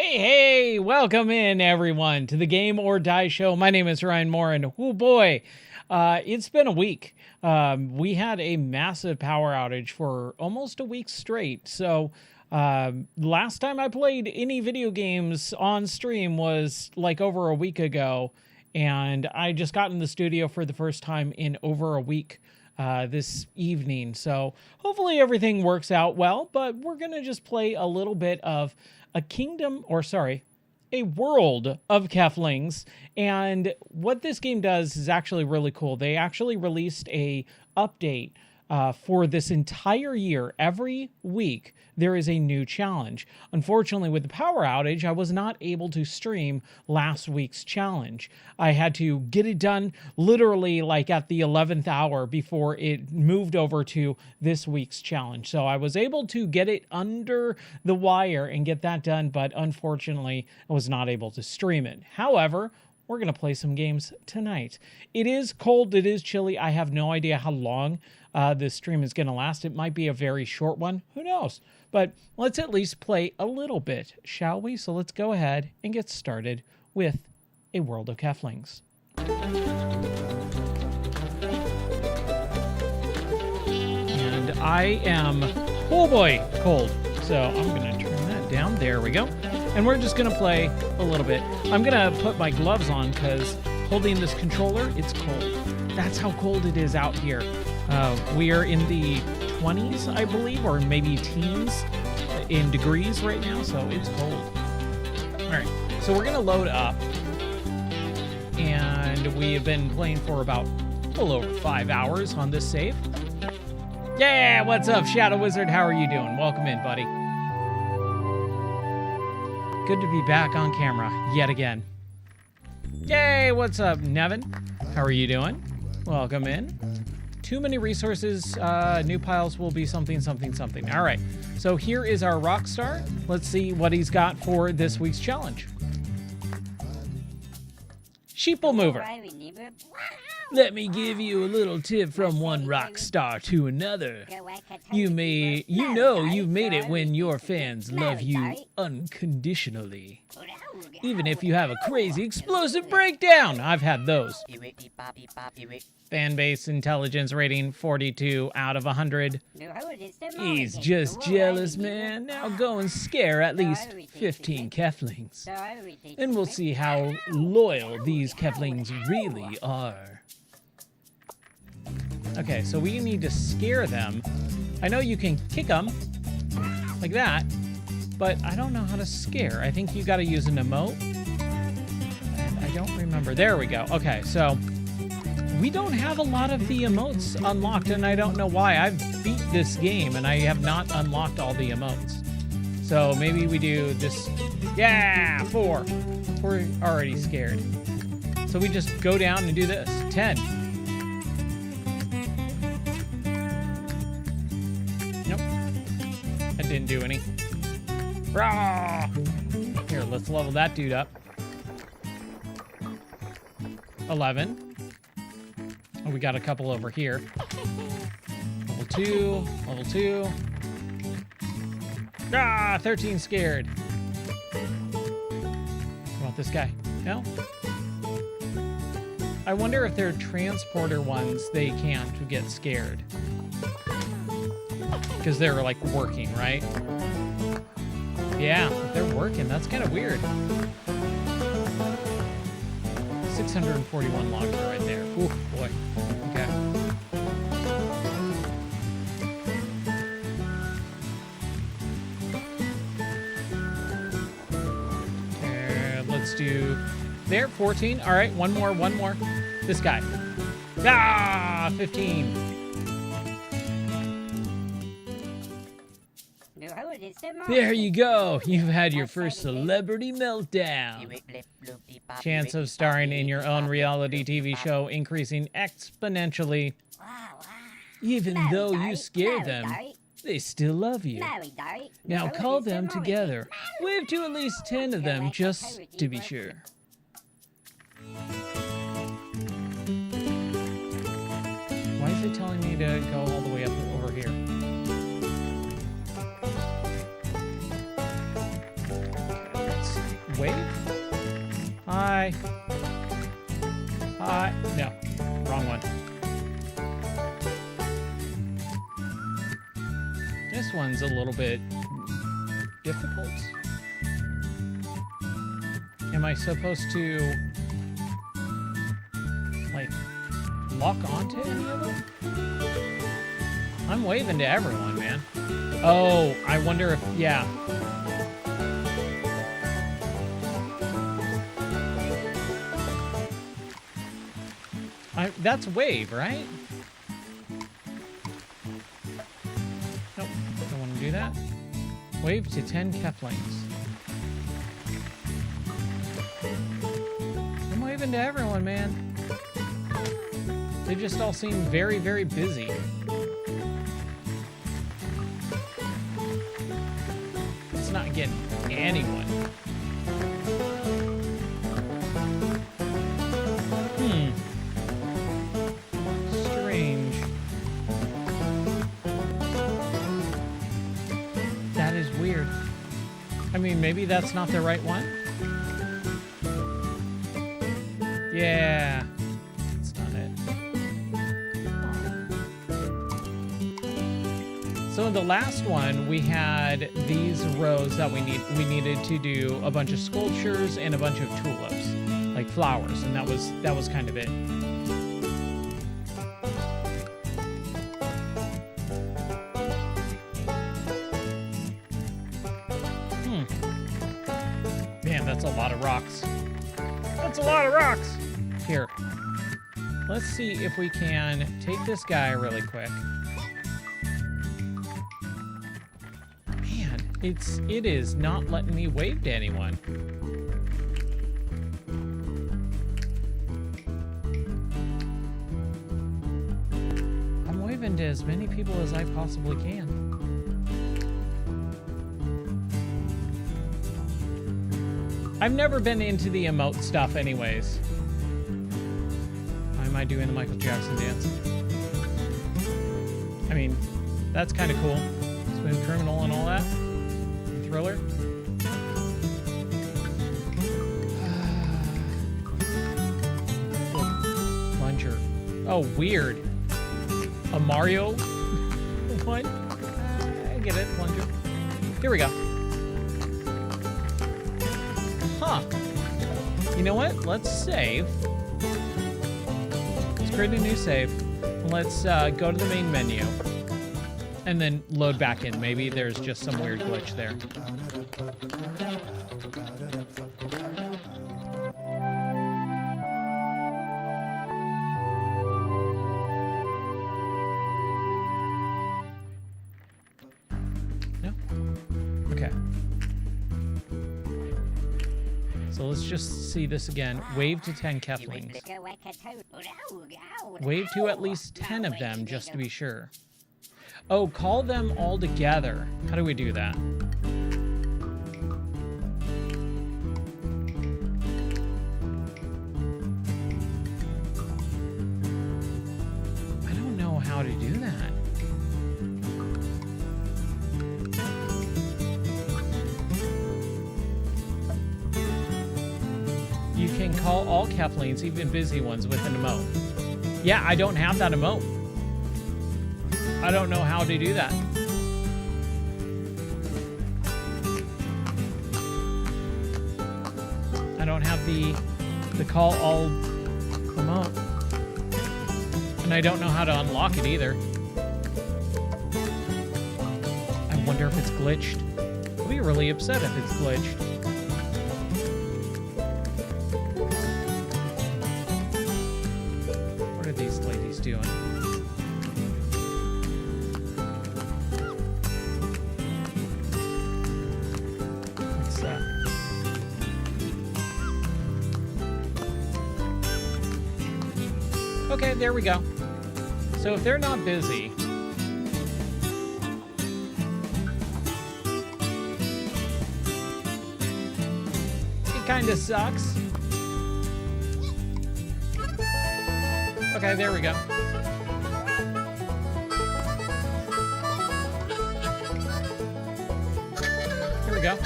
Hey, welcome in everyone to the Game or Die Show. My name is Ryan Moore, and oh boy, it's been a week. We had a massive power outage for almost a week straight. So last time I played any video games on stream was like over a week ago, and I just got in the studio for the first time in over a week this evening. So hopefully everything works out well, but we're going to just play a little bit of a world of Keflings. And what this game does is actually really cool. They actually released a update for this entire year. Every week there is a new challenge. Unfortunately, with the power outage, I was not able to stream last week's challenge. I had to get it done literally like at the 11th hour before it moved over to this week's challenge. So I was able to get it under the wire and get that done, but unfortunately I was not able to stream it. However, we're going to play some games tonight. It is cold. It is chilly. I have no idea how long this stream is going to last. It might be a very short one. Who knows? But let's at least play a little bit, shall we? So let's go ahead and get started with A World of Keflings. And I am, oh boy, cold. So I'm going to turn that down. There we go. And we're just going to play a little bit. I'm going to put my gloves on because holding this controller, it's cold. That's how cold it is out here. We are in the 20s, I believe, or maybe teens in degrees right now, so it's cold. All right, so we're going to load up. And we have been playing for about a little over 5 hours on this save. Yeah, what's up, Shadow Wizard? How are you doing? Welcome in, buddy. Good to be back on camera yet again. Yay, what's up, Nevin? How are you doing? Welcome in. Too many resources, new piles will be something. All right, so here is our Rockstar. Let's see what he's got for this week's challenge. Sheeple Mover. Let me give you a little tip from one rock star to another. You know you've made it when your fans love you unconditionally. Even if you have a crazy explosive breakdown. I've had those. Fan base intelligence rating 42 out of 100. He's just jealous, man. Now go and scare at least 15 Keflings. And we'll see how loyal these Keflings really are. Okay, so we need to scare them. I know you can kick them like that, but I don't know how to scare. I think you got to use an emote. And I don't remember. There we go. Okay, so we don't have a lot of the emotes unlocked, and I don't know why. I've beat this game, and I have not unlocked all the emotes. So maybe we do this. Yeah, 4. We're already scared. So we just go down and do this. 10. Didn't do any. Rah! Here, let's level that dude up. 11. Oh, we got a couple over here. Level 2. Level 2. Ah, 13 scared. What about this guy? No? I wonder if they're transporter ones they can't get scared. Because they're like working, right? Yeah, they're working. That's kind of weird. 641 logs right there. Ooh, boy. Okay. Let's do there, 14. All right, one more. This guy. Ah, 15. There you go. You've had your first celebrity meltdown. Chance of starring in your own reality TV show increasing exponentially. Even though you scared them, they still love you. Now call them together. Wave to at least 10 of them just to be sure. Why is it telling me to go all the way up over here? This one's a little bit difficult. Am I supposed to, like, lock onto any of them? I'm waving to everyone, man. Oh, I wonder if, yeah. That's wave, right? Nope, don't want to do that. Wave to 10 Keflings. I'm waving to everyone, man. They just all seem very, very busy. It's not getting anyone. Strange. That is weird. I mean, maybe that's not the right one? Yeah. That's not it. So in the last one, we had these rows that we needed to do a bunch of sculptures and a bunch of tulips, like flowers, and that was kind of it. Man, that's a lot of rocks. That's a lot of rocks. Here, let's see if we can take this guy really quick. Man, it is not letting me wave to anyone. I'm waving to as many people as I possibly can. I've never been into the emote stuff anyways. Why am I doing the Michael Jackson dance? I mean, that's kind of cool. Smooth Criminal and all that. Thriller. Plunger. Oh, weird. A Mario one? I get it, plunger. Here we go. Huh. You know what? Let's save. Let's create a new save. Let's go to the main menu. And then load back in. Maybe there's just some weird glitch there. No? Okay. So let's just see this again. Wave to 10 Keflings. Wave to at least 10 of them, just to be sure. Oh, call them all together. How do we do that? I don't know how to do that. You can call all Keflings, even busy ones, with an emote. Yeah, I don't have that emote. I don't know how to do that. I don't have the call all emote. And I don't know how to unlock it either. I wonder if it's glitched. I'll be really upset if it's glitched. What are these ladies doing? Okay, there we go. So if they're not busy, it kind of sucks. Okay, there we go. Here we go.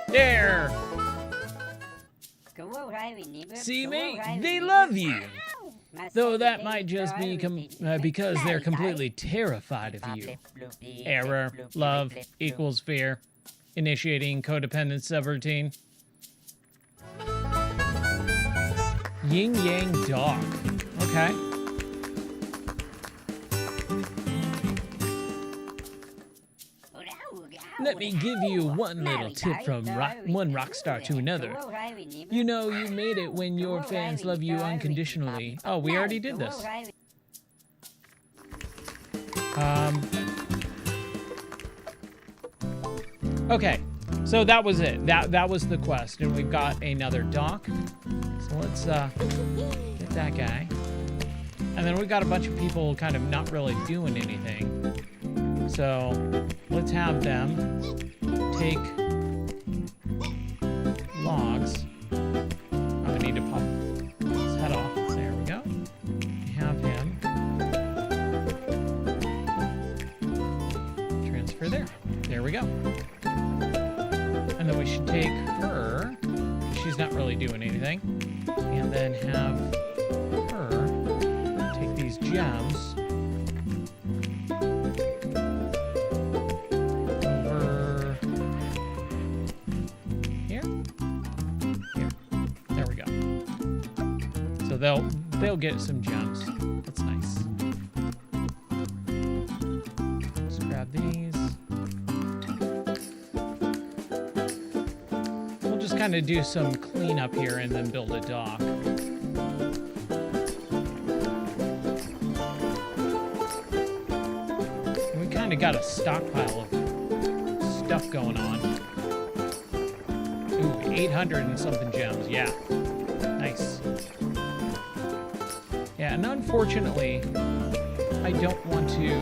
There. See, mate, they love you. Though that might just be because they're completely terrified of you. Error, love, equals fear. Initiating codependent subroutine. Yin Yang Dog. Okay. Let me give you one little tip from one Rockstar to another. You know you made it when your fans love you unconditionally. Oh, we already did this. Okay, so that was it. That was the quest, and we've got another dock. So let's get that guy. And then we've got a bunch of people kind of not really doing anything. So let's have them take logs. I'm gonna need to pop his head off. There we go. Have him transfer there. There we go. And then we should take her. She's not really doing anything. And then have her take these gems. They'll get some gems. That's nice. Let's grab these. We'll just kind of do some cleanup here and then build a dock. We kind of got a stockpile of stuff going on. Ooh, 800 and something gems. Yeah. Nice. Yeah, and unfortunately, I don't want to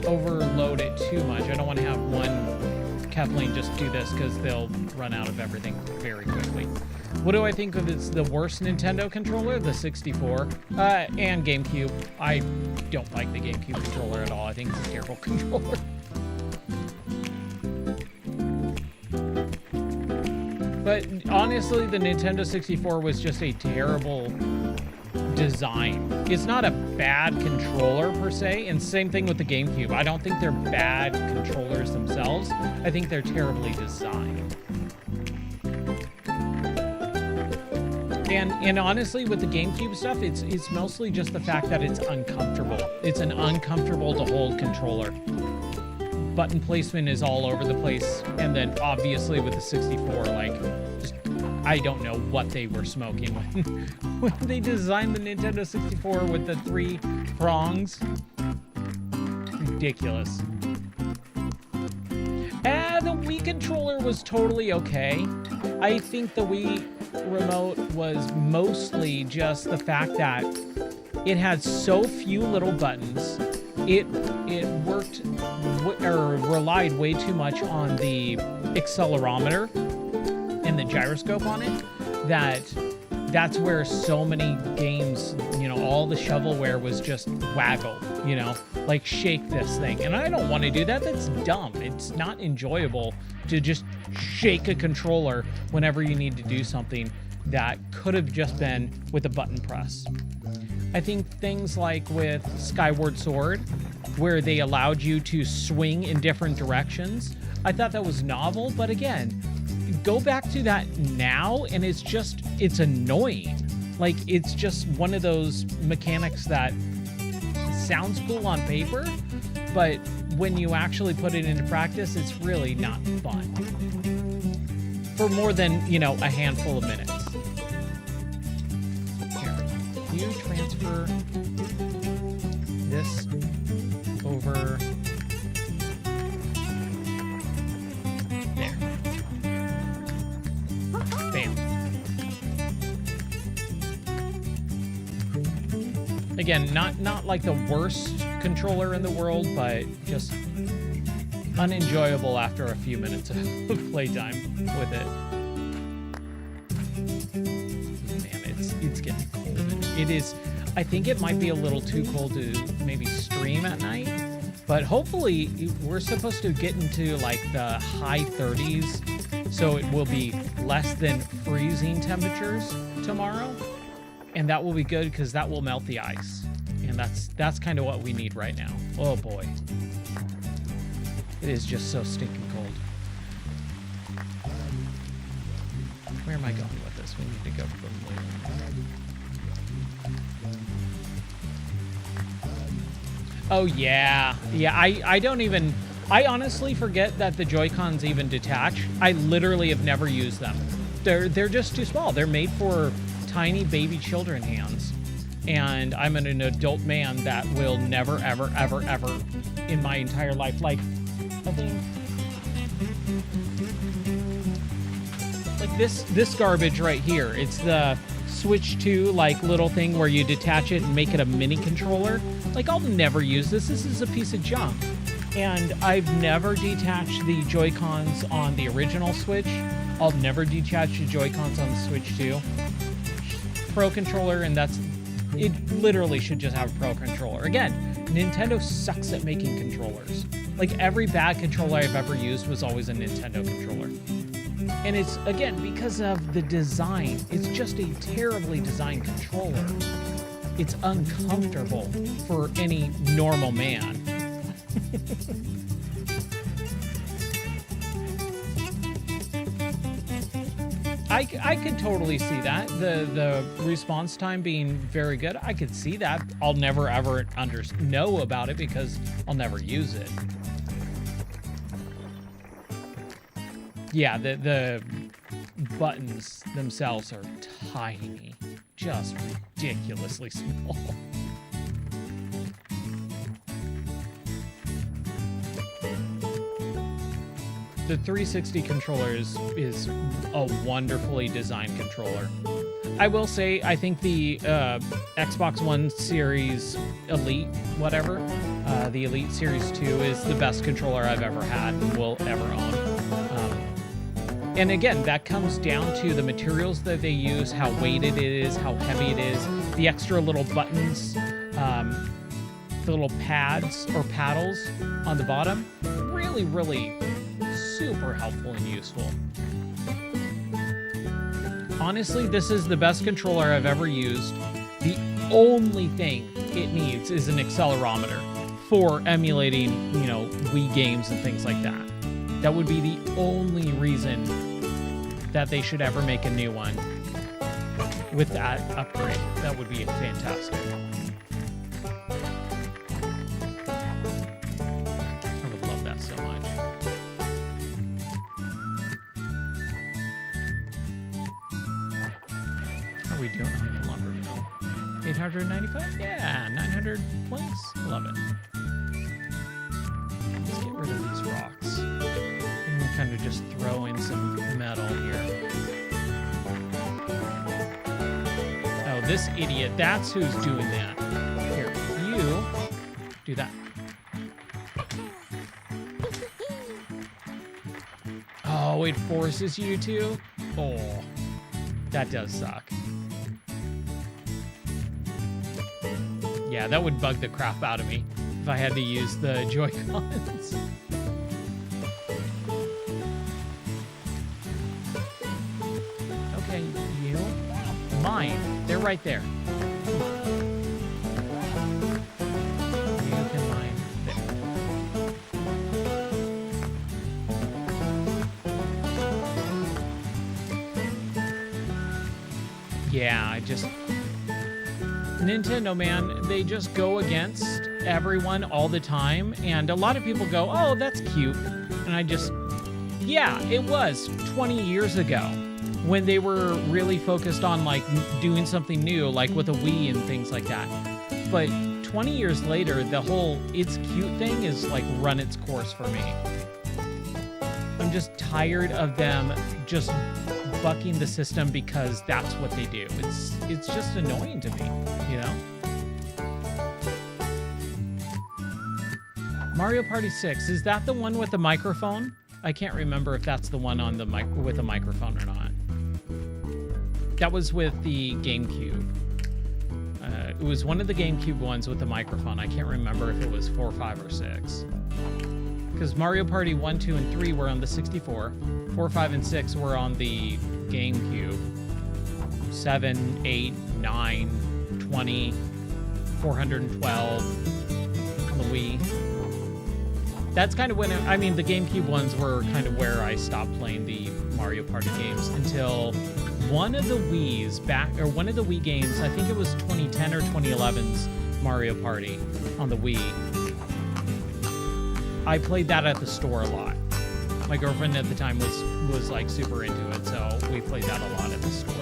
overload it too much. I don't want to have one Kefling just do this because they'll run out of everything very quickly. What do I think of it's the worst Nintendo controller? The 64 and GameCube. I don't like the GameCube controller at all. I think it's a terrible controller. But honestly, the Nintendo 64 was just a terrible design. It's not a bad controller per se, and same thing with the GameCube. I don't think they're bad controllers themselves. I think they're terribly designed. And honestly, with the GameCube stuff, it's mostly just the fact that it's uncomfortable. It's an uncomfortable to hold controller. Button placement is all over the place, and then obviously with the 64, like, just, I don't know what they were smoking when they designed the Nintendo 64 with the 3 prongs. Ridiculous. The Wii controller was totally okay. I think the Wii remote was mostly just the fact that it had so few little buttons. It worked or relied way too much on the accelerometer and the gyroscope on it. That's where so many games, you know, all the shovelware was just waggle, you know, like shake this thing. And I don't want to do that. That's dumb. It's not enjoyable to just shake a controller whenever you need to do something that could have just been with a button press. I think things like with Skyward Sword, where they allowed you to swing in different directions, I thought that was novel, but again, go back to that now and it's annoying. Like, it's just one of those mechanics that sounds cool on paper, but when you actually put it into practice, it's really not fun. For more than, you know, a handful of minutes. You transfer this over there. Bam. Again, not like the worst controller in the world, but just unenjoyable after a few minutes of playtime with it. Man, it's getting cold. It is, I think it might be a little too cold to maybe stream at night, but hopefully we're supposed to get into like the high 30s So it will be less than freezing temperatures tomorrow. And that will be good because that will melt the ice. And that's kind of what we need right now. Oh boy. It is just so stinking cold. Where am I going with this? We need to go to the moon. Oh yeah. Yeah, I don't even... I honestly forget that the Joy-Cons even detach. I literally have never used them. They're just too small. They're made for tiny baby children hands. And I'm an adult man that will never, ever, ever, ever in my entire life, like, I think, like this garbage right here. It's the Switch 2, like, little thing where you detach it and make it a mini controller. Like, I'll never use this. This is a piece of junk. And I've never detached the Joy-Cons on the original Switch. I'll never detach the Joy-Cons on the Switch 2. Pro controller, and that's... It literally should just have a Pro controller. Again, Nintendo sucks at making controllers. Like, every bad controller I've ever used was always a Nintendo controller. And it's, again, because of the design. It's just a terribly designed controller. It's uncomfortable for any normal man. I could totally see that. The response time being very good. I could see that. I'll never ever know about it because I'll never use it. Yeah, the buttons themselves are tiny. Just ridiculously small. The 360 controller is a wonderfully designed controller. I will say, I think the Xbox One Series Elite, whatever, the Elite Series 2 is the best controller I've ever had and will ever own. And again, that comes down to the materials that they use, how weighted it is, how heavy it is, the extra little buttons, the little pads or paddles on the bottom. Really, really super helpful and useful. Honestly, this is the best controller I've ever used. The only thing it needs is an accelerometer for emulating, you know, Wii games and things like that. That would be the only reason that they should ever make a new one with that upgrade. That would be fantastic. I would love that so much. How are we doing on the lumber mill? 895? Yeah, 900 planks. Love it. Let's get rid of these rocks. And we'll kind of just throw in some metal here. Oh, this idiot. That's who's doing that. Here, you do that. Oh, it forces you to? Oh, that does suck. Yeah, that would bug the crap out of me if I had to use the Joy-Cons. Okay, you. Mine. They're right there. You can mine there. Yeah, I just... Nintendo, man, they just go against everyone all the time. And a lot of people go, oh, that's cute. And I just... Yeah, it was 20 years ago when they were really focused on, like, doing something new, like with a Wii and things like that. But 20 years later, the whole it's cute thing is, like, run its course for me. I'm just tired of them just bucking the system because that's what they do. It's just annoying to me, you know? Mario Party 6, is that the one with the microphone? I can't remember if that's the one on the with a microphone or not. That was with the GameCube. It was one of the GameCube ones with the microphone. I can't remember if it was 4, 5, or 6. because Mario Party 1, 2, and 3 were on the 64. 4, 5, and 6 were on the GameCube. 7, 8, 9, 20, 412 on the Wii. That's kind of when, the GameCube ones were kind of where I stopped playing the Mario Party games until one of the one of the Wii games, I think it was 2010 or 2011's Mario Party on the Wii. I played that at the store a lot. My girlfriend at the time was like super into it, so we played that a lot at the store.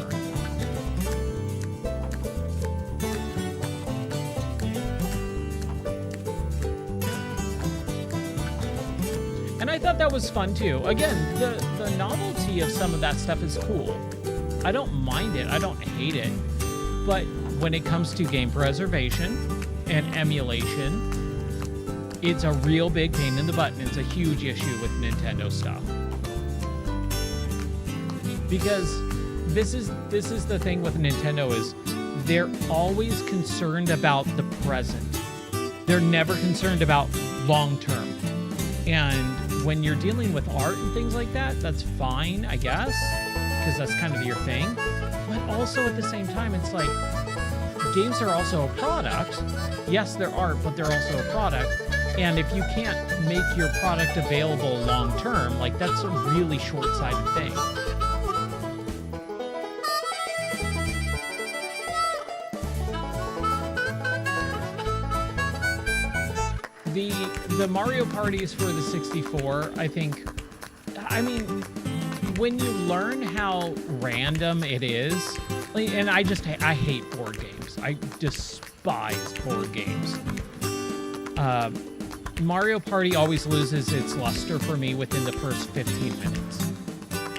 And I thought that was fun too. Again, the novelty of some of that stuff is cool. I don't mind it. I don't hate it. But when it comes to game preservation and emulation, it's a real big pain in the butt, and it's a huge issue with Nintendo stuff. Because this is the thing with Nintendo is they're always concerned about the present. They're never concerned about long term. And when you're dealing with art and things like that, that's fine, I guess, because that's kind of your thing. But also at the same time, it's like games are also a product. Yes, they're art, but they're also a product. And if you can't make your product available long term, like that's a really short-sighted thing. The Mario parties for the 64, I think, when you learn how random it is, and I hate board games. I despise board games. Mario Party always loses its luster for me within the first 15 minutes.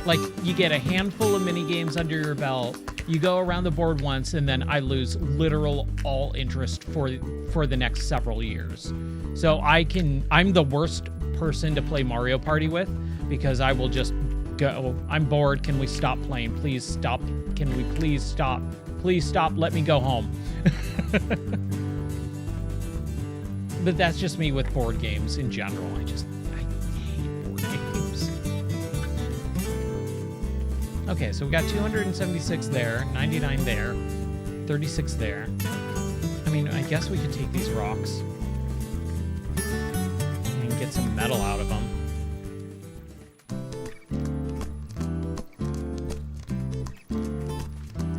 Like, you get a handful of mini games under your belt, you go around the board once, and then I lose literal all interest for the next several years. So I'm the worst person to play Mario Party with, because I will just go, I'm bored, can we stop playing? Please stop. Can we please stop? Please stop, let me go home. But that's just me with board games in general. I hate board games. Okay, so we got 276 there, 99 there, 36 there. I guess we could take these rocks and get some metal out of them.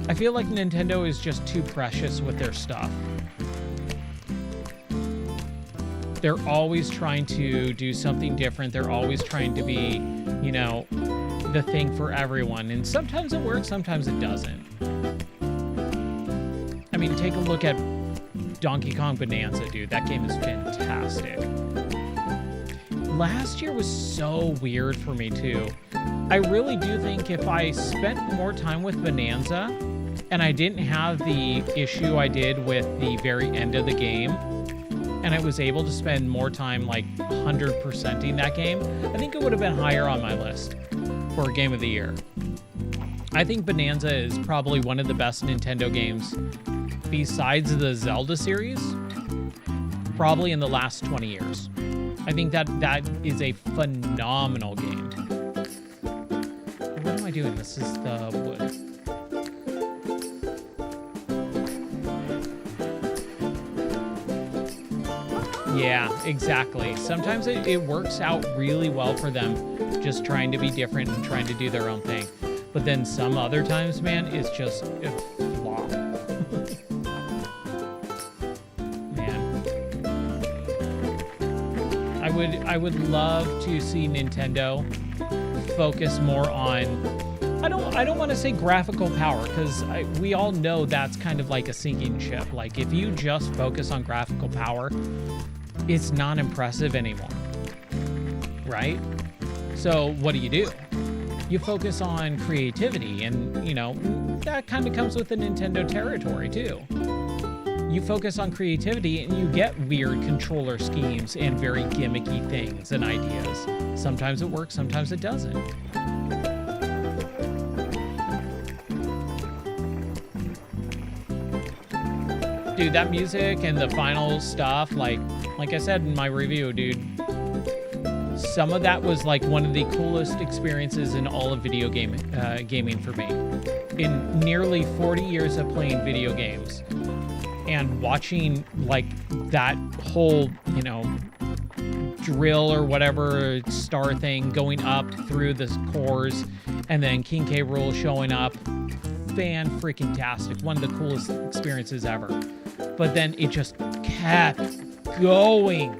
I feel like Nintendo is just too precious with their stuff. They're always trying to do something different. They're always trying to be, the thing for everyone. And sometimes it works, sometimes it doesn't. Take a look at Donkey Kong Bonanza, dude. That game is fantastic. Last year was so weird for me, too. I really do think if I spent more time with Bonanza and I didn't have the issue I did with the very end of the game, and I was able to spend more time, 100%ing that game, I think it would have been higher on my list for Game of the Year. I think Bonanza is probably one of the best Nintendo games besides the Zelda series, probably in the last 20 years. I think that is a phenomenal game. What am I doing? This is the wood. Yeah, exactly. Sometimes it works out really well for them, just trying to be different and trying to do their own thing. But then some other times, man, it's just a flop. Man. I would love to see Nintendo focus more on, I don't want to say graphical power, because we all know that's kind of like a sinking ship. Like, if you just focus on graphical power, it's not impressive anymore, right? So what do? You focus on creativity, and, that kind of comes with the Nintendo territory, too. You focus on creativity, and you get weird controller schemes and very gimmicky things and ideas. Sometimes it works, sometimes it doesn't. Dude, that music and the final stuff, like I said in my review, dude, some of that was like one of the coolest experiences in all of video gaming for me. In nearly 40 years of playing video games and watching like that whole, you know, drill or whatever star thing going up through the cores, and then King K. Rool showing up, fan-freaking-tastic. One of the coolest experiences ever. But then it just kept going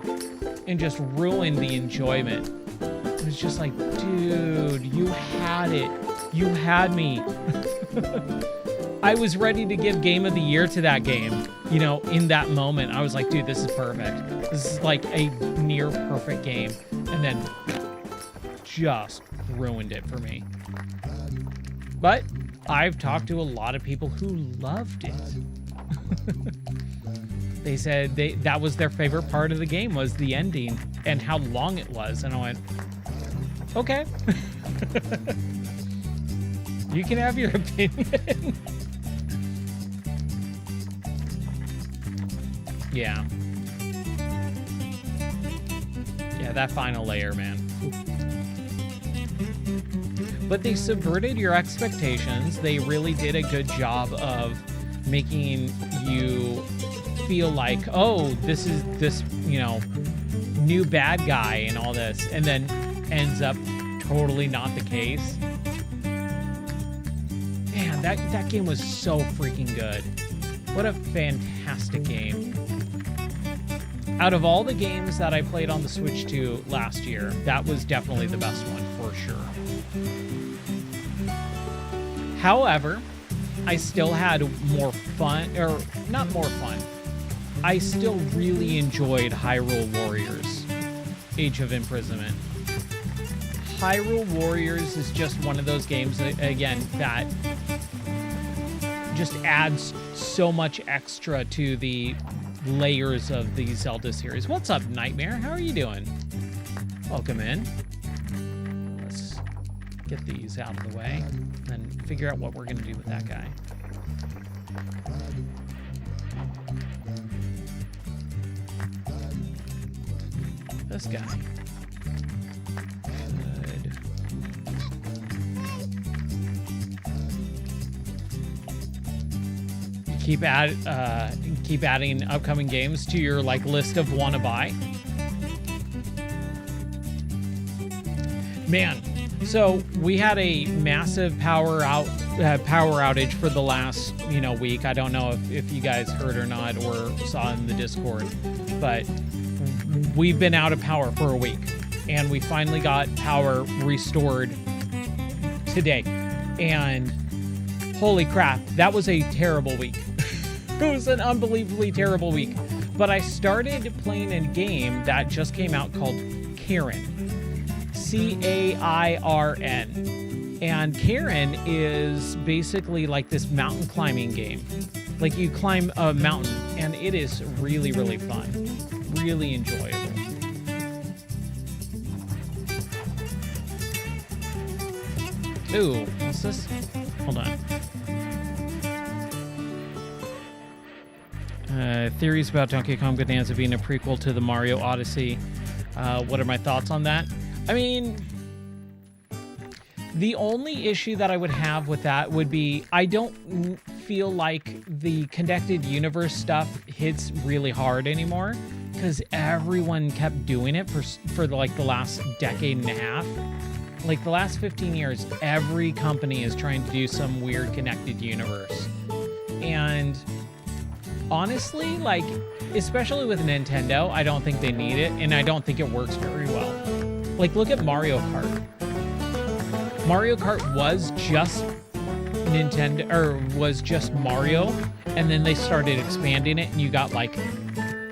and just ruined the enjoyment. It was just like, dude, you had it. You had me. I was ready to give Game of the Year to that game. You know, in that moment, I was like, dude, this is perfect. This is like a near perfect game. And then just ruined it for me. But I've talked to a lot of people who loved it. They said that was their favorite part of the game, was the ending and how long it was. And I went, okay. You can have your opinion. Yeah. Yeah, that final layer, man. But they subverted your expectations. They really did a good job of making you feel like, oh, this is this, you know, new bad guy and all this, and then ends up totally not the case. Man, that game was so freaking good. What a fantastic game. Out of all the games that I played on the Switch 2 last year, that was definitely the best one for sure. However, I still had more fun, or not more fun. I still really enjoyed Hyrule Warriors, Age of Imprisonment. Hyrule Warriors is just one of those games, again, that just adds so much extra to the layers of the Zelda series. What's up, Nightmare? How are you doing? Welcome in. Let's get these out of the way and figure out what we're going to do with that guy. This guy. Good. Keep adding upcoming games to your like list of wanna buy. Man, so we had a massive power outage for the last week. I don't know if you guys heard or not or saw in the Discord, but we've been out of power for a week, and we finally got power restored today. And holy crap, that was a terrible week. It was an unbelievably terrible week. But I started playing a game that just came out called Karen. Cairn. And Karen is basically like this mountain climbing game. Like you climb a mountain, and it is really, really fun. Really enjoyable. Ooh, what's this? Hold on. Theories about Donkey Kong Bonanza being a prequel to the Mario Odyssey. What are my thoughts on that? I mean, the only issue that I would have with that would be I don't feel like the connected universe stuff hits really hard anymore, because everyone kept doing it for like the last decade and a half. Like the last 15 years, every company is trying to do some weird connected universe. And honestly, like, especially with Nintendo, I don't think they need it, and I don't think it works very well. Like, look at Mario Kart. Mario Kart was just Nintendo, or was just Mario, and then they started expanding it, and you got like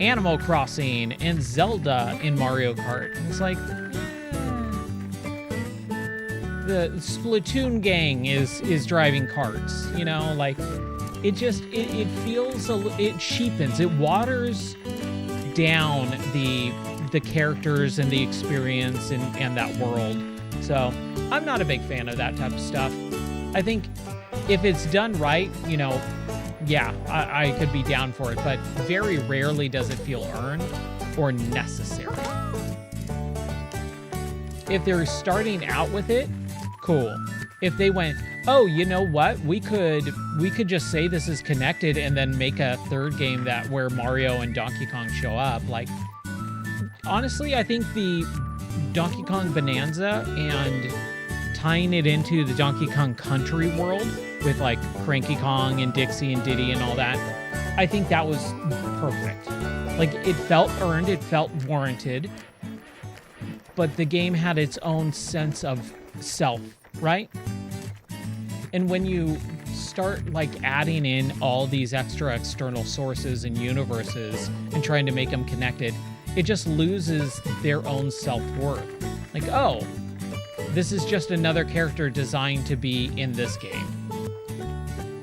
Animal Crossing and Zelda in Mario Kart. It's like the Splatoon gang is driving carts, like it just it feels it cheapens, it waters down the characters and the experience and that world. So I'm not a big fan of that type of stuff. I think if it's done right, yeah, I could be down for it, but very rarely does it feel earned or necessary. If they're starting out with it, cool. If they went, oh, you know what? We could just say this is connected and then make a third game that where Mario and Donkey Kong show up. Like, honestly, I think the Donkey Kong Bonanza and tying it into the Donkey Kong Country world with like Cranky Kong and Dixie and Diddy and all that, I think that was perfect. Like, it felt earned, it felt warranted, but the game had its own sense of self, right? And when you start like adding in all these extra external sources and universes and trying to make them connected, it just loses their own self-worth. Like, oh, this is just another character designed to be in this game.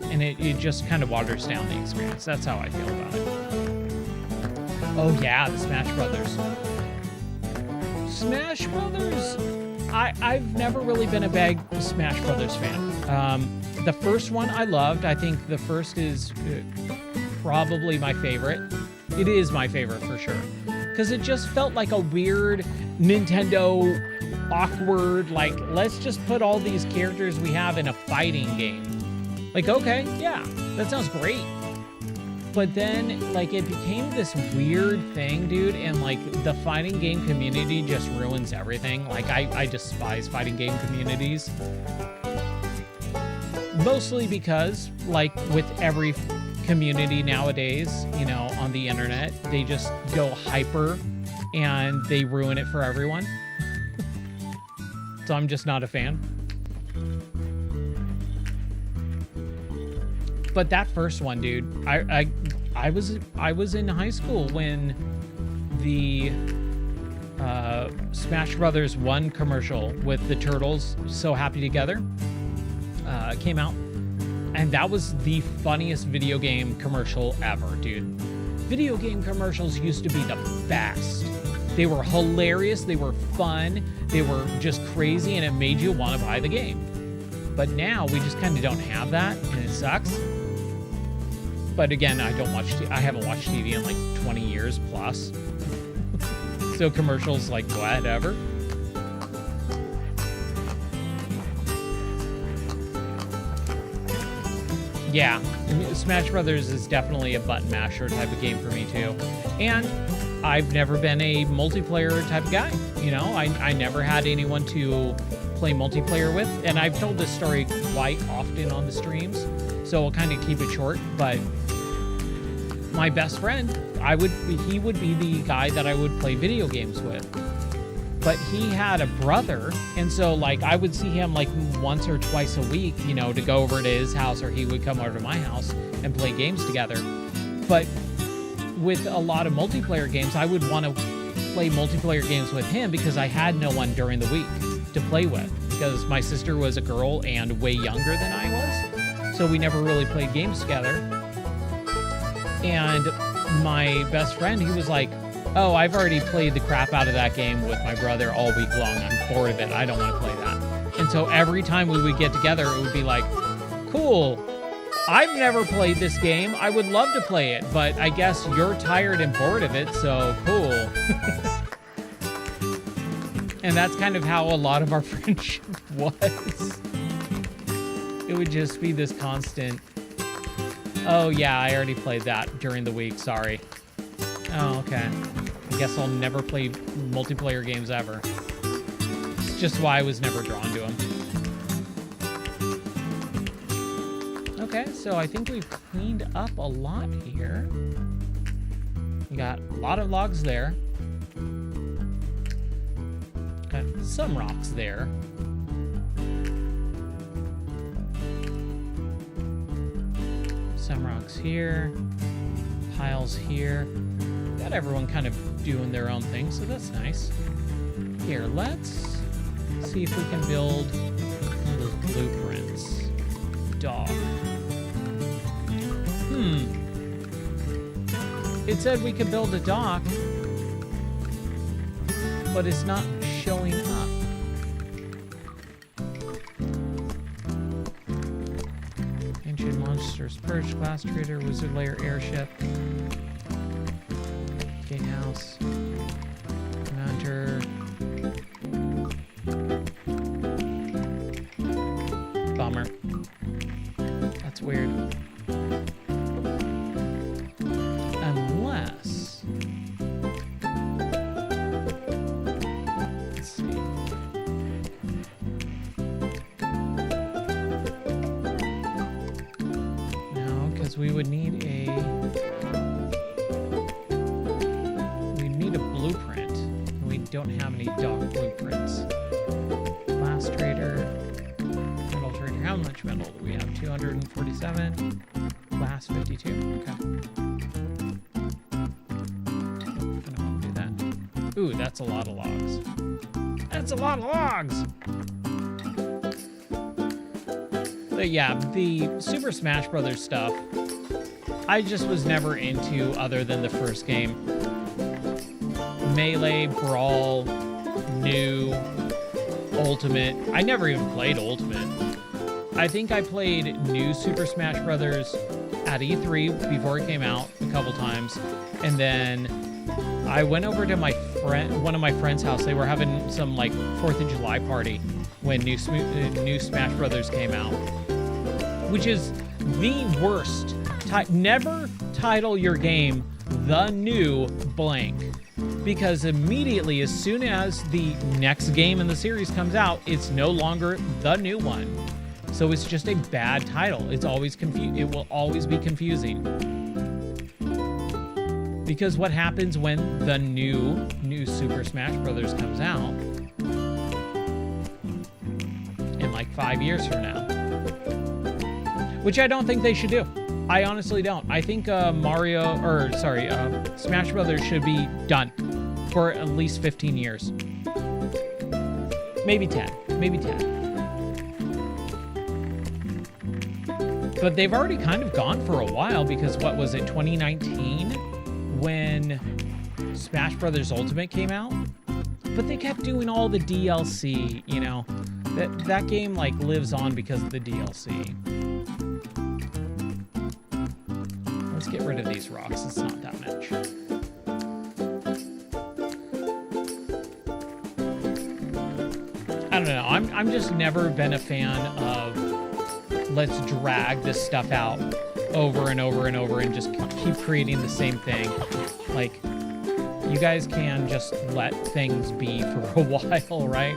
And it just kind of waters down the experience. That's how I feel about it. Oh yeah, the Smash Brothers. Smash Brothers, I've never really been a big Smash Brothers fan. The first one I loved. I think the first is probably my favorite. It is my favorite for sure. Because it just felt like a weird Nintendo awkward, like, let's just put all these characters we have in a fighting game. Like, okay, yeah, that sounds great. But then, like, it became this weird thing, dude, and, like, the fighting game community just ruins everything. Like, I despise fighting game communities. Mostly because, like, with every community nowadays, you know, on the internet, they just go hyper and they ruin it for everyone. So I'm just not a fan. But that first one, dude, I was in high school when the Smash Brothers 1 commercial with the Turtles So Happy Together came out. And that was the funniest video game commercial ever, dude. Video game commercials used to be the best. They were hilarious, they were fun, they were just crazy, and it made you want to buy the game. But now we just kind of don't have that, and it sucks. But again, I haven't watched TV in like 20 years plus. So commercials, like, whatever. Yeah, Smash Brothers is definitely a button masher type of game for me too. And I've never been a multiplayer type of guy. You know, I never had anyone to play multiplayer with. And I've told this story quite often on the streams, so I'll kind of keep it short. But my best friend, he would be the guy that I would play video games with. But he had a brother, and so, like, I would see him, like, once or twice a week, you know, to go over to his house, or he would come over to my house and play games together. But with a lot of multiplayer games, I would want to play multiplayer games with him because I had no one during the week to play with, because my sister was a girl and way younger than I was, so we never really played games together. And my best friend, he was like, oh, I've already played the crap out of that game with my brother all week long. I'm bored of it. I don't want to play that. And so every time we would get together, it would be like, cool, I've never played this game. I would love to play it, but I guess you're tired and bored of it, so cool. And that's kind of how a lot of our friendship was. It would just be this constant, oh yeah, I already played that during the week, sorry. Oh, okay. I guess I'll never play multiplayer games ever. It's just why I was never drawn to them. Okay, so I think we've cleaned up a lot here. We got a lot of logs there. Got some rocks there. Some rocks here. Piles here. Got everyone kind of doing their own thing, so that's nice. Here, let's see if we can build those blueprints. Dog. It said we could build a dock, but it's not showing up. Ancient monsters, purge, glass trader, wizard lair, airship. Gatehouse, Commander, That's weird. Unless... Let's see. No, because we would need a... We'd need a blueprint. And we don't have any dock blueprints. Glass trader. Metal trader. How much metal do we have? 247. Glass 52. Okay. Ooh, that's a lot of logs. That's a lot of logs! But yeah, the Super Smash Brothers stuff, I just was never into other than the first game. Melee, Brawl, New, Ultimate. I never even played Ultimate. I think I played New Super Smash Brothers at E3 before it came out a couple times, and then I went over to one of my friend's house. They were having some like 4th of July party when new Smash Brothers came out, which is the worst. Never title your game the new blank, because immediately as soon as the next game in the series comes out, it's no longer the new one. So it's just a bad title. It's always it will always be confusing. Because what happens when the new Super Smash Brothers comes out in like 5 years from now? Which I don't think they should do. I honestly don't. I think Smash Brothers should be done for at least 15 years. Maybe 10. Maybe 10. But they've already kind of gone for a while, because what was it, 2019? When Smash Brothers Ultimate came out, but they kept doing all the DLC, you know. That game like lives on because of the DLC. Let's get rid of these rocks. It's not that much. I don't know. I'm just never been a fan of let's drag this stuff out over and over and over and just keep creating the same thing. Like, you guys can just let things be for a while, right?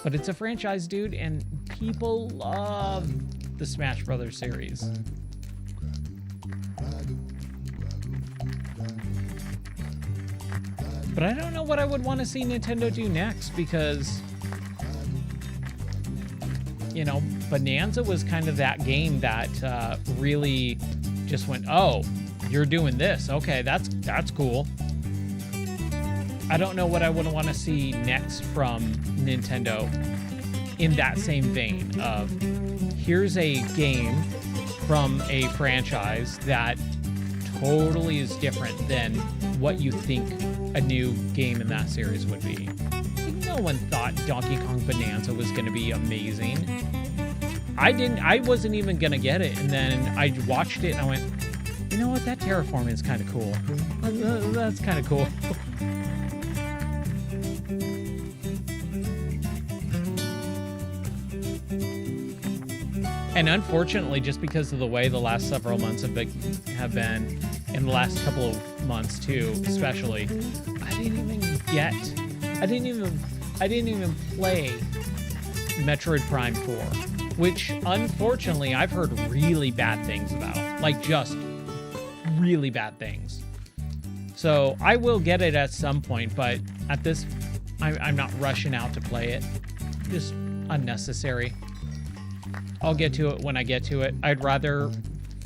But it's a franchise, dude, and people love the Smash Brothers series. But I don't know what I would want to see Nintendo do next, because, you know, Bonanza was kind of that game that really just went, oh, you're doing this. Okay, that's cool. I don't know what I would want to see next from Nintendo in that same vein of, here's a game from a franchise that totally is different than what you think a new game in that series would be. No one thought Donkey Kong Bonanza was going to be amazing. I wasn't even going to get it, and then I watched it and I went, you know what, that terraforming is kind of cool. That's kind of cool. And unfortunately, just because of the way the last several months have been, in the last couple of months too, especially, I didn't even play Metroid Prime 4, which unfortunately I've heard really bad things about, like just really bad things. So I will get it at some point, but at this, I'm not rushing out to play it. Just unnecessary. I'll get to it when I get to it. I'd rather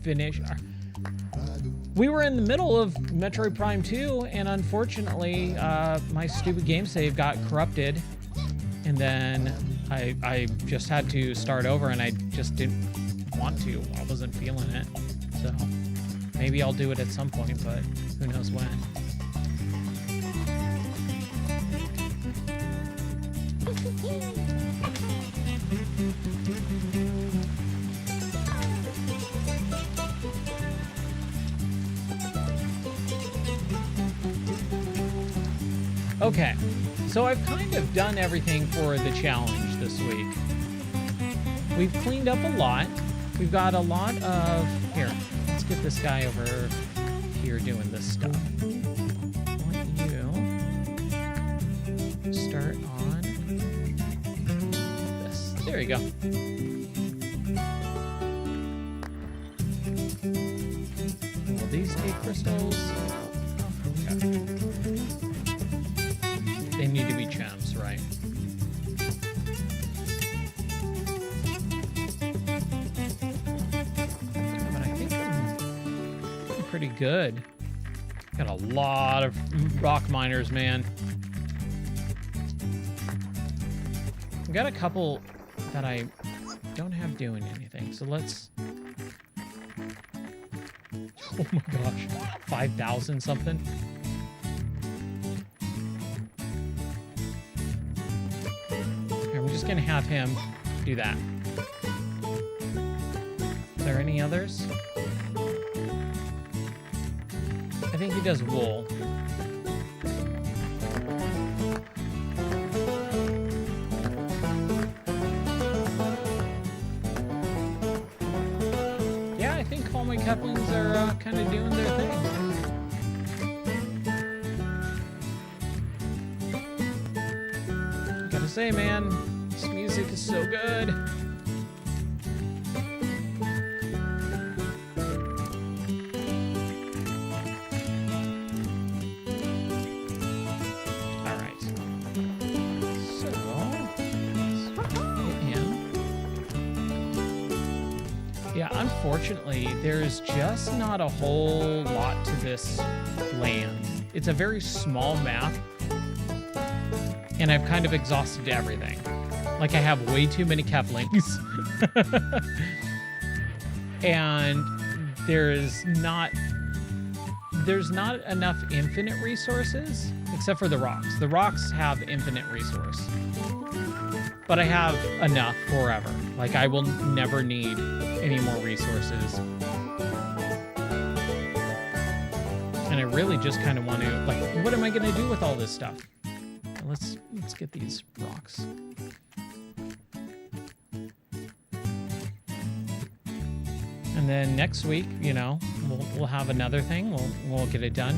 finish. We were in the middle of Metroid Prime 2, and unfortunately, my stupid game save got corrupted, and then I just had to start over, and I just didn't want to. I wasn't feeling it. So maybe I'll do it at some point, but who knows when. Okay, so I've kind of done everything for the challenge this week. We've cleaned up a lot. we've got a lot of... Here, let's get this guy over here doing this stuff. I want you start on this. There you go. Will these take crystals? Okay. They need to be gems, right? But I think I'm pretty good. Got a lot of rock miners, man. I've got a couple that I don't have doing anything, so let's... Oh my gosh, 5,000 something? I'm just gonna have him do that. Is there any others? I think he does wool. Yeah, I think all my Keflings are kind of doing their thing. Gotta say, man, this music is so good. Unfortunately, there's just not a whole lot to this land. It's a very small map, and I've kind of exhausted everything. Like, I have way too many Keflings. And there's not enough infinite resources, except for the rocks. The rocks have infinite resource. But I have enough forever. Like, I will never need any more resources. And I really just kind of want to, like, what am I going to do with all this stuff? Let's get these rocks. And then next week, you know, we'll have another thing. We'll get it done.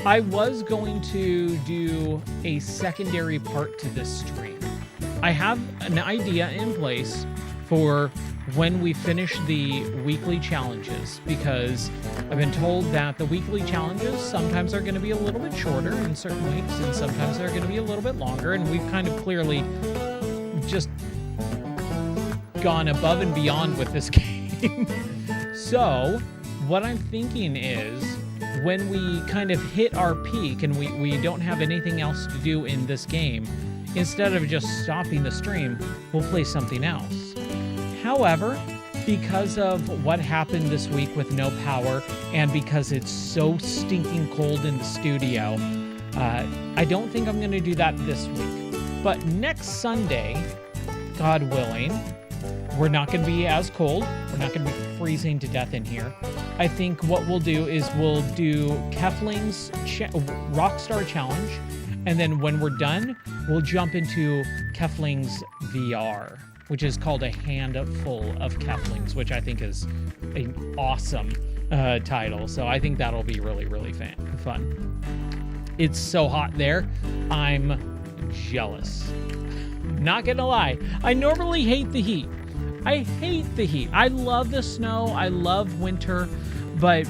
I was going to do a secondary part to this stream. I have an idea in place for when we finish the weekly challenges, because I've been told that the weekly challenges sometimes are going to be a little bit shorter in certain weeks, and sometimes they're going to be a little bit longer, and we've kind of clearly just gone above and beyond with this game. So what I'm thinking is, when we kind of hit our peak and we don't have anything else to do in this game, instead of just stopping the stream, we'll play something else. However, because of what happened this week with no power, and because it's so stinking cold in the studio, I don't think I'm going to do that this week. But next Sunday, God willing, we're not going to be as cold. We're not going to be freezing to death in here. I think what we'll do is we'll do Keflings Rockstar Challenge, and then when we're done, we'll jump into Keflings VR, which is called A Handful of Keflings, which I think is an awesome title. So I think that'll be really, really fun. It's so hot there. I'm jealous. Not gonna lie. I normally hate the heat. I hate the heat. I love the snow. I love winter. But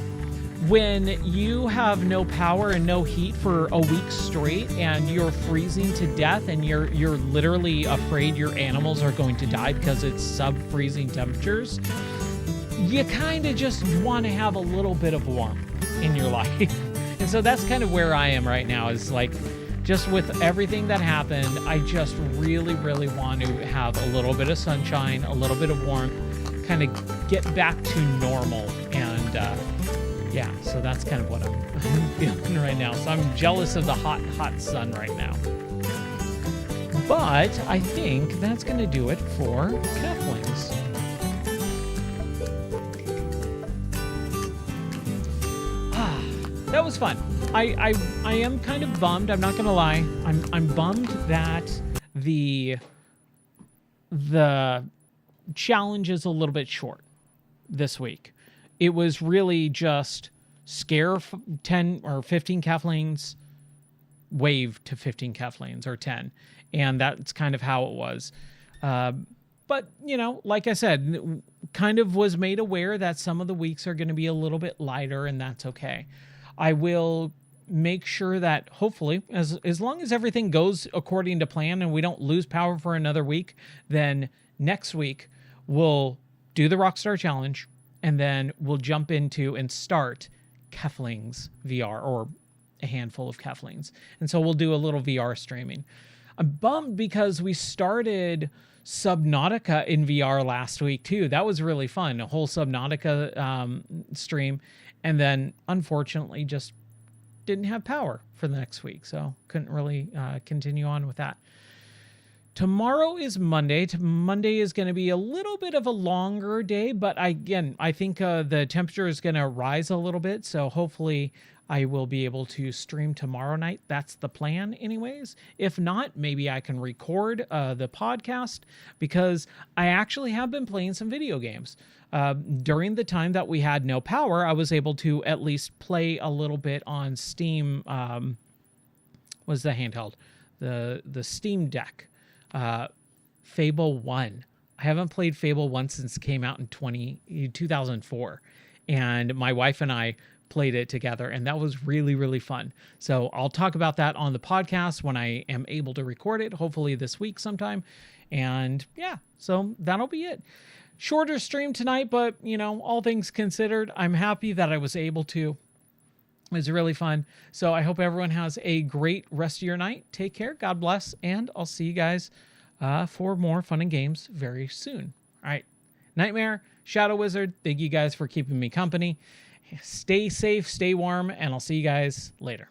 when you have no power and no heat for a week straight, and you're freezing to death, and you're literally afraid your animals are going to die because it's sub-freezing temperatures, you kind of just want to have a little bit of warmth in your life. And so that's kind of where I am right now, is like, just with everything that happened, I just really, really want to have a little bit of sunshine, a little bit of warmth, kind of get back to normal. And yeah, so that's kind of what I'm feeling right now. So I'm jealous of the hot, hot sun right now. But I think that's going to do it for Keflings. That was fun. I am kind of bummed. I'm not going to lie. I'm bummed that the challenge is a little bit short. this week. It was really just scare 10 or 15 Keflings, wave to 15 Keflings or 10. And that's kind of how it was. But, like I said, kind of was made aware that some of the weeks are going to be a little bit lighter, and that's okay. I will make sure that hopefully, as long as everything goes according to plan and we don't lose power for another week, then next week we'll do the Rockstar Challenge, and then we'll jump into and start Keflings VR, or a handful of Keflings. And so we'll do a little VR streaming. I'm bummed because we started Subnautica in VR last week too. That was really fun. A whole Subnautica stream. And then unfortunately just didn't have power for the next week. So couldn't really continue on with that. Tomorrow is Monday. Monday is going to be a little bit of a longer day, but I think the temperature is going to rise a little bit. So hopefully I will be able to stream tomorrow night. That's the plan anyways. If not, maybe I can record the podcast, because I actually have been playing some video games. During the time that we had no power, I was able to at least play a little bit on Steam. Was the handheld, the Steam Deck. Fable 1. I haven't played Fable 1 since it came out in 2004. And my wife and I played it together, and that was really, really fun. So I'll talk about that on the podcast when I am able to record it, hopefully this week sometime. And yeah, so that'll be it. Shorter stream tonight, but all things considered, I'm happy that I was able to. It was really fun. So I hope everyone has a great rest of your night. Take care. God bless. And I'll see you guys for more fun and games very soon. All right. Nightmare, Shadow Wizard, thank you guys for keeping me company. Stay safe, stay warm, and I'll see you guys later.